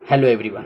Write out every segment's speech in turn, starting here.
Hello everyone.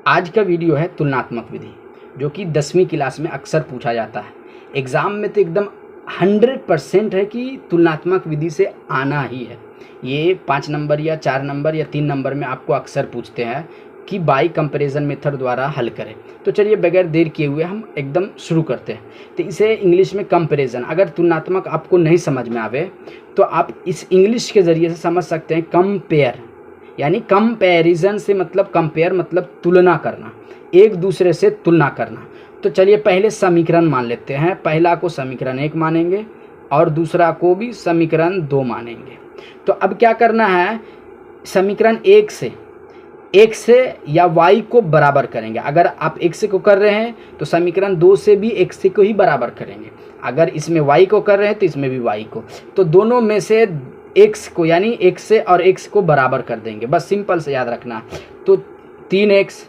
आज का video है तुलनात्मक विधि, जो कि 10वीं क्लास में अक्सर पूछा जाता है। एग्ज़ाम में तो एकदम 100% है कि तुलनात्मक विधि से आना ही है। ये 5 नंबर या 4 नंबर या 3 नंबर में आपको अक्सर पूछते हैं कि बाई कंपैरिजन मेथड द्वारा हल करें। तो चलिए बगैर देर किए हुए हम एकदम शुरू करते हैं। तो इसे इंग्लिश में कंपैरिजन, अगर तुलनात्मक आपको नहीं समझ में आवे तो आप इस इंग्लिश के ज़रिए से समझ सकते हैं कंपेयर, यानी कंपैरिजन से मतलब कंपेयर मतलब तुलना करना, एक दूसरे से तुलना करना। तो चलिए पहले समीकरण मान लेते हैं। पहला को समीकरण 1 मानेंगे और दूसरा को भी समीकरण 2 मानेंगे। तो अब क्या करना है, समीकरण 1 से x से या y को बराबर करेंगे। अगर आप x को कर रहे हैं तो समीकरण 2 से भी x को ही बराबर करेंगे। अगर इसमें y को कर रहे हैं तो इसमें भी y को, तो दोनों में से x को यानी x से और x को बराबर कर देंगे। बस सिंपल से याद रखना। तो 3x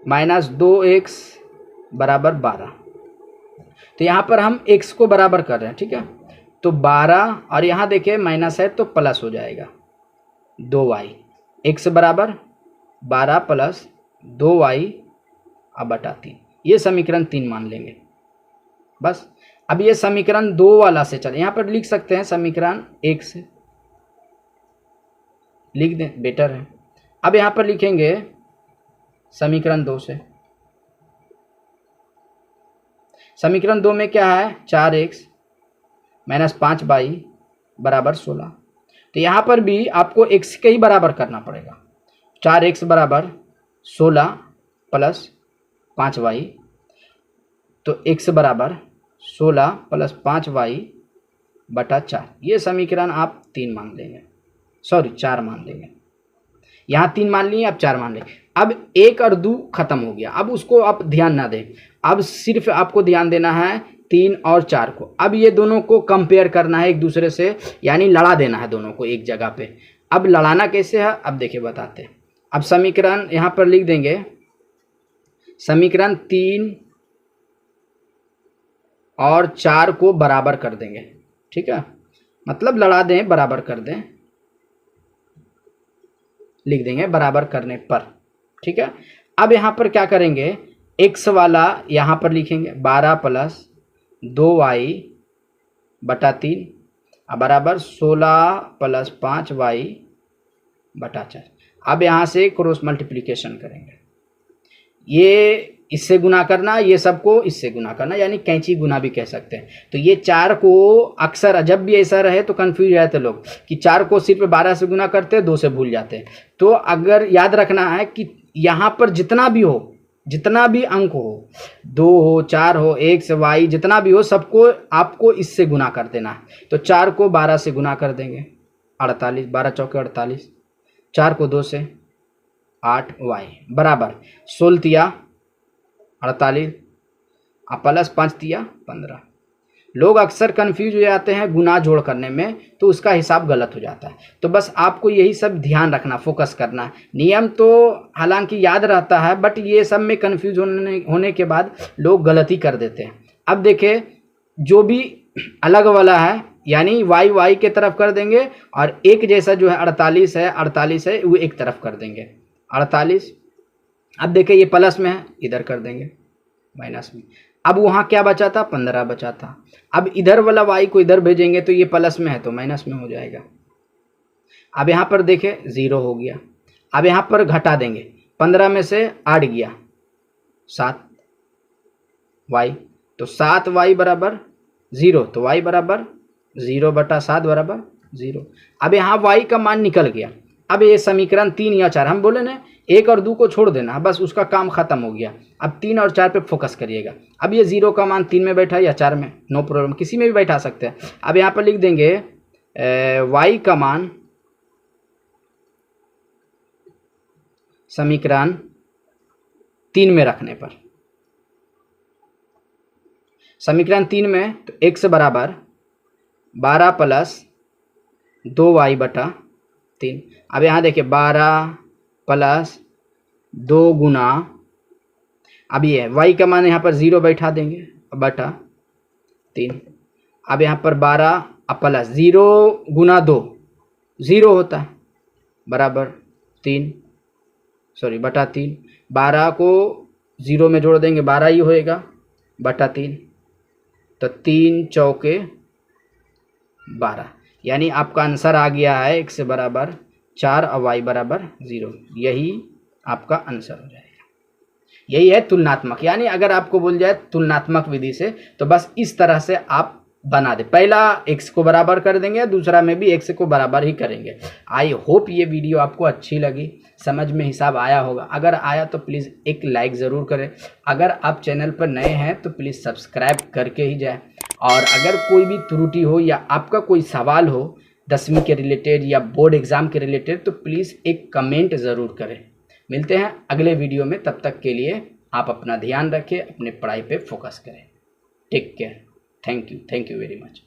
माइनस 2x बराबर 12। तो यहाँ पर हम x को बराबर कर रहे हैं, ठीक है। तो 12 और यहाँ देखिए माइनस है तो प्लस हो जाएगा 2y। x बराबर 12 प्लस 2y अब बटा 3। ये समीकरण 3 मान लेंगे बस। अब ये समीकरण 2 वाला से चले, यहाँ पर लिख सकते हैं समीकरण 1 से लिख दें, बेटर है। अब यहाँ पर लिखेंगे समीकरण 2 से। समीकरण 2 में क्या है, 4x माइनस 5y बराबर 16। तो यहाँ पर भी आपको x के ही बराबर करना पड़ेगा। 4x बराबर 16 प्लस 5y, तो x बराबर 16 प्लस 5y बटा 4। ये समीकरण आप 3 मान लेंगे, सॉरी 4 मान लेंगे। यहाँ 3 मान लिए, अब 4 मान लेंगे। अब 1 और 2 खत्म हो गया, अब उसको आप ध्यान ना दें। अब सिर्फ आपको ध्यान देना है 3 और 4 को। अब ये दोनों को कंपेयर करना है एक दूसरे से, यानी लड़ा देना है दोनों को एक जगह पे। अब लड़ाना कैसे है, अब देखिए बताते हैं। अब समीकरण यहाँ पर लिख देंगे, समीकरण 3 और 4 को बराबर कर देंगे, ठीक है। मतलब लड़ा दें, बराबर कर दें, लिख देंगे बराबर करने पर, ठीक है। अब यहाँ पर क्या करेंगे, x वाला यहाँ पर लिखेंगे 12 प्लस 2y बटा 3 बराबर 16 प्लस 5y बटा 4। अब यहाँ से क्रॉस मल्टीप्लिकेशन करेंगे, ये इससे गुना करना, ये सबको इससे गुना करना, यानी कैंची गुना भी कह सकते हैं। तो ये 4 को अक्सर जब भी ऐसा रहे तो कंफ्यूज हो जाते लोग कि 4 को सिर्फ 12 से गुना करते हैं, 2 से भूल जाते हैं। तो अगर याद रखना है कि यहाँ पर जितना भी हो, जितना भी अंक हो, 2 हो, 4 हो, x y जितना भी हो, सबको आपको इससे गुना कर देना है। तो 4 को 12 से गुना कर देंगे, 48, 12 चौके 48, 4 को 2 से 8y बराबर 16 तिया 48 प्लस 5 तिया 15। लोग अक्सर कंफ्यूज हो जाते हैं गुना जोड़ करने में, तो उसका हिसाब गलत हो जाता है। तो बस आपको यही सब ध्यान रखना, फोकस करना। नियम तो हालांकि याद रहता है, बट ये सब में कंफ्यूज होने के बाद लोग गलती कर देते हैं। अब देखें, जो भी अलग वाला है यानी y y के तरफ कर देंगे, और एक जैसा जो है 48 है वो एक तरफ कर देंगे 48। अब देखिए ये प्लस में है, इधर कर देंगे माइनस में। अब वहाँ क्या बचा था, 15 बचा था। अब इधर वाला y को इधर भेजेंगे तो ये प्लस में है तो माइनस में हो जाएगा। अब यहाँ पर देखें 0 हो गया। अब यहाँ पर घटा देंगे, 15 में से 8 गया 7y, तो 7y बराबर 0, तो y बराबर 0 बटा 7 बराबर 0। अब यहाँ y का मान निकल गया। अब ये समीकरण 3 या 4, हम बोले ना 1 और 2 को छोड़ देना, बस उसका काम खत्म हो गया। अब 3 और 4 पे फोकस करिएगा। अब ये 0 का मान 3 में बैठा या 4 में, नो प्रॉब्लम, किसी में भी बैठा सकते हैं। अब यहाँ पर लिख देंगे y का मान समीकरण 3 में रखने पर, समीकरण 3 में तो x बराबर 12 प्लस 2y बटा 3। अब यहाँ देखिए 12 प्लस 2 गुना, अब ये y का मान यहाँ पर 0 बैठा देंगे बटा 3। अब यहाँ पर 12 प्लस 0 गुना 2 0 होता है बराबर बटा 3, 12 को 0 में जोड़ देंगे 12 ही होएगा बटा 3, तो 3 चौके 12, यानी आपका आंसर आ गया है x बराबर 4 और y बराबर 0। यही आपका आंसर हो जाएगा। यही है तुलनात्मक, यानी अगर आपको बोल जाए तुलनात्मक विधि से तो बस इस तरह से आप बना दे, पहला x को बराबर कर देंगे, दूसरा में भी x को बराबर ही करेंगे। आई होप ये वीडियो आपको अच्छी लगी, समझ में हिसाब आया होगा। अगर आया तो प्लीज़ एक लाइक ज़रूर करें। अगर आप चैनल पर नए हैं तो प्लीज़ सब्सक्राइब करके ही जाएं। और अगर कोई भी त्रुटि हो या आपका कोई सवाल हो 10वीं के रिलेटेड या बोर्ड एग्ज़ाम के रिलेटेड तो प्लीज़ एक कमेंट ज़रूर करें। मिलते हैं अगले वीडियो में, तब तक के लिए आप अपना ध्यान रखें, अपने पढ़ाई पे फोकस करें। Take care. Thank you very much.